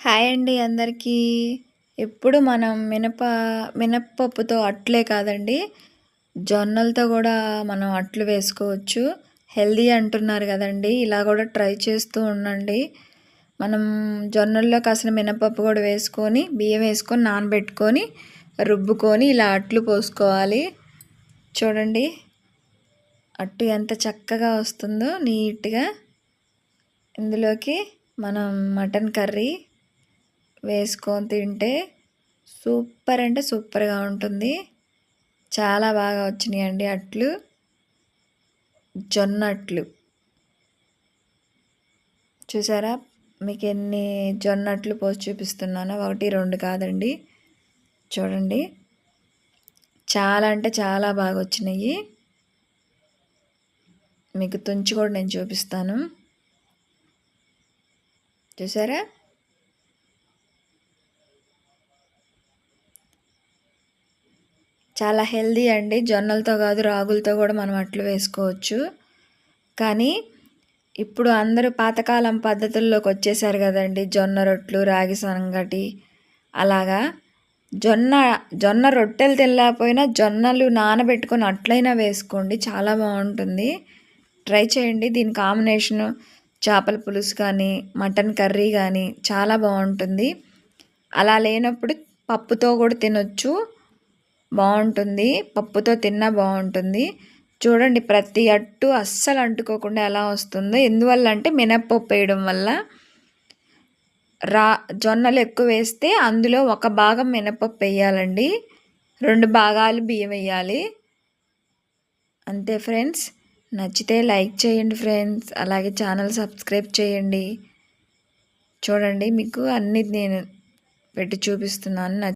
Hi అండి అందరికీ. ఎప్పుడు మనం మినప్పప్పుతో అట్లే కాదండి, జొన్నలతో కూడా మనం అట్లు వేసుకోవచ్చు. హెల్దీ అంటున్నారు కదండి, ఇలా కూడా ట్రై చేస్తూ ఉండండి. మనం జొన్నల్లో కాసిన మినపప్పు కూడా వేసుకొని, బియ్యం వేసుకొని నానబెట్టుకొని రుబ్బుకొని ఇలా అట్లు పోసుకోవాలి. చూడండి అట్టు ఎంత చక్కగా వస్తుందో నీట్గా. ఇందులోకి మనం మటన్ కర్రీ వేసుకొని తింటే సూపర్ అంటే సూపర్గా ఉంటుంది. చాలా బాగా వచ్చినాయండి అట్లు, జొన్న అట్లు. చూసారా మీకు ఎన్ని జొన్న అట్లు పోసి చూపిస్తున్నానో, 1 2 కాదండి. చూడండి చాలా అంటే చాలా బాగా వచ్చినాయి. మీకు తుంచి కూడా నేను చూపిస్తాను. చూసారా చాలా హెల్దీ అండి. జొన్నలతో కాదు రాగులతో కూడా మనం అట్లు వేసుకోవచ్చు. కానీ ఇప్పుడు అందరూ పాతకాలం పద్ధతుల్లోకి వచ్చేసారు కదండి. జొన్న రొట్లు, రాగి సంగటి అలాగా. జొన్న రొట్టెలు తినలేకపోయినా జొన్నలు నానబెట్టుకొని అట్లయినా వేసుకోండి, చాలా బాగుంటుంది. ట్రై చేయండి. దీని కాంబినేషను చేపల పులుసు కానీ మటన్ కర్రీ కానీ చాలా బాగుంటుంది. అలా లేనప్పుడు పప్పుతో కూడా తినొచ్చు, బాగుంటుంది. పప్పుతో తిన్నా బాగుంటుంది. చూడండి ప్రతి అట్టు అస్సలు అంటుకోకుండా ఎలా వస్తుందో. ఎందువల్ల అంటే మినప్పప్పు వేయడం వల్ల. జొన్నలు ఎక్కువ వేస్తే అందులో 1 భాగం మినపప్పు వేయాలండి, 2 భాగాలు బియ్యం వేయాలి. అంతే ఫ్రెండ్స్. నచ్చితే లైక్ చేయండి ఫ్రెండ్స్, అలాగే ఛానల్ సబ్స్క్రైబ్ చేయండి. చూడండి మీకు అన్నీ నేను పెట్టి చూపిస్తున్నాను.